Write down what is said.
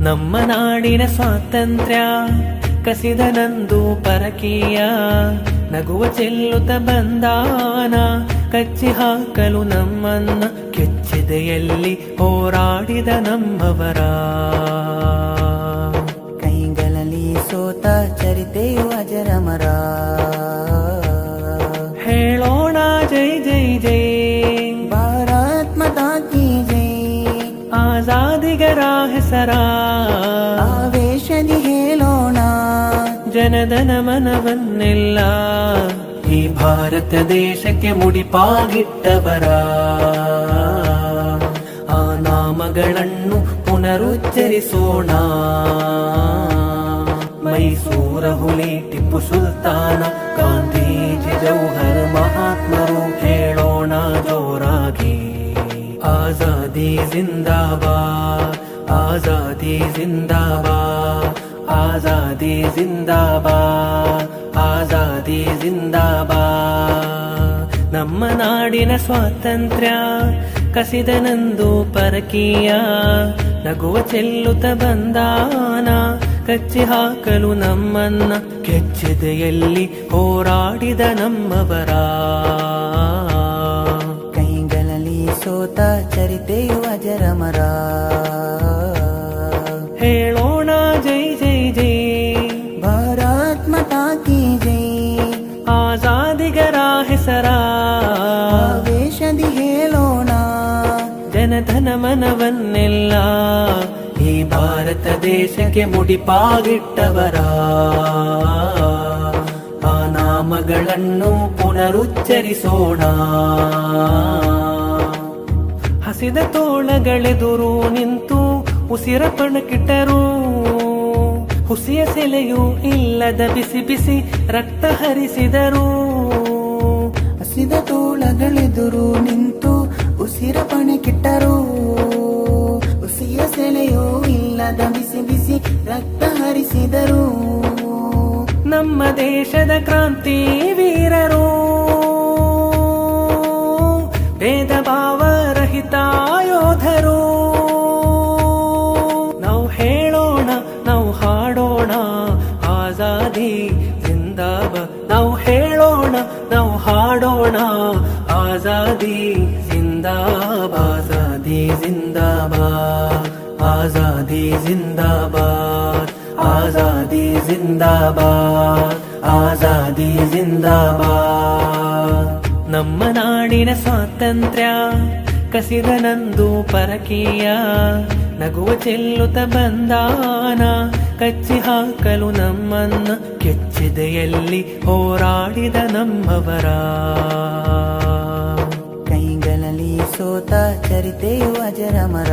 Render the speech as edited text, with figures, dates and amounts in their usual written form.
ನಮ್ಮ ನಾಡಿನ ಸ್ವಾತಂತ್ರ್ಯ ಕಸಿದನಂದು ಪರಕೀಯ, ನಗುವ ಚೆಲ್ಲುತ್ತ ಬಂದಾನ ಕಚ್ಚಿ ಹಾಕಲು ನಮ್ಮನ್ನ, ಕೆಚ್ಚೆದೆಯಲ್ಲಿ ಹೋರಾಡಿದ ನಮ್ಮವರ ಕೈಗಳಲ್ಲಿ ಸೋತ ಚರಿತೆಯು ಅಜರಮರ. ಹೇಳೋಣ ಜೈ ಜೈ ಜೈ, ಭಾರತ್ ಮಾತಾ ಕೀ ಜೈ. ಆಜಾದಿಗರ ಹೆಸರ ಆವೇಶದಿ ಹೇಳೋಣ, ಜನದನ ಮನವನ್ನೆಲ್ಲ ಈ ಭಾರತ ದೇಶಕ್ಕೆ ಮುಡಿಪಾಗಿಟ್ಟವರ ಆ ನಾಮಗಳನ್ನು ಪುನರುಚ್ಚರಿಸೋಣ. ಮೈಸೂರ ಹುಲಿ ಟಿಪ್ಪು ಸುಲ್ತಾನ, ಗಾಂಧೀಜಿ ಜೌಹರ್ ಮಹಾತ್ಮರು, ಹೇಳೋಣ ಜೋರಾಗಿ ಆಜಾದಿ ಜಿಂದಾಬಾದ್, ಆಜಾದಿ ಜಿಂದಾಬಾದ್, ಆಜಾದಿ ಜಿಂದಾಬಾದ್, ಆಜಾದಿ ಜಿಂದಾಬಾದ್. ನಮ್ಮ ನಾಡಿನ ಸ್ವಾತಂತ್ರ್ಯ ಕಸಿದನಂದು ಪರಕೀಯ, ನಗುವ ಚೆಲ್ಲುತ್ತ ಬಂದಾನ ಕಚ್ಚಿ ಹಾಕಲು ನಮ್ಮನ್ನ, ಕೆಚ್ಚೆದೆಯಲ್ಲಿ ಹೋರಾಡಿದ ನಮ್ಮವರ ಕೈಗಳಲ್ಲಿ ಸೋತ ಚರಿತೆಯು ಅಜರಮರ. ಹೇಳೋಣ ಜೈ ಜೈ ಜೈ, ಭಾರತ್ ಮಾತಾ ಕೀ ಜೈ. ಆಜಾದಿಗರ ಹೆಸರ ಆವೇಶದಿ ಹೇಳೋಣ, ಜನಧನ ಮನವನ್ನೆಲ್ಲ ಈ ಭಾರತ ದೇಶಕ್ಕೆ ಮುಡಿಪಾಗಿಟ್ಟವರ ಆ ನಾಮಗಳನ್ನು ಪುನರುಚ್ಚರಿಸೋಣ. ಹಸಿದ ತೋಳಗಳೆದುರು ನಿಂತು ಉಸಿರ ಪಣಕಿಟ್ಟರು, ಹುಸಿಯ ಸೆಲೆಯೂ ಇಲ್ಲದ ಬಿಸಿ ಬಿಸಿ ರಕ್ತ ಹರಿಸಿದರು. ಹಸಿದ ತೋಳಗಳೆದುರು ನಿಂತು ಉಸಿರ ಪಣಕಿಟ್ಟರು, ಹುಸಿಯ ಸೆಲೆಯೂ ಇಲ್ಲದ ಬಿಸಿ ಬಿಸಿ ರಕ್ತ ಹರಿಸಿದರು. ನಮ್ಮ ದೇಶದ ಕ್ರಾಂತಿ ವೀರರು, ಭೇದ ಭಾವ ರಹಿತ ಯೋಧರು. ನಾವು ಹೇಳೋಣ, ನಾವು ಹಾಡೋಣ ಆಜಾದಿ ಜಿಂದಾಬಾದ್. ನಾವು ಹೇಳೋಣ, ನಾವು ಹಾಡೋಣ ಆಜಾದಿ ಜಿಂದಾಬಾದ್, ಆಜಾದಿ ಜಿಂದಾಬಾದ್, ಆಜಾದಿ ಜಿಂದಾಬಾದ್, ಆಜಾದಿ ಜಿಂದಾಬಾದ್, ಆಜಾದಿ ಜಿಂದಾಬಾದ್. ನಮ್ಮ ನಾಡಿನ ಸ್ವಾತಂತ್ರ್ಯ ಕಸಿದನಂದು ಪರಕೀಯ, ನಗುವ ಚೆಲ್ಲುತ್ತ ಬಂದಾನ ಕಚ್ಚಿ ಹಾಕಲು ನಮ್ಮನ್ನ, ಕೆಚ್ಚೆದೆಯಲ್ಲಿ ಹೋರಾಡಿದ ನಮ್ಮವರ ಕೈಗಳಲ್ಲಿ ಸೋತ ಚರಿತೆಯು ಅಜರಮರ.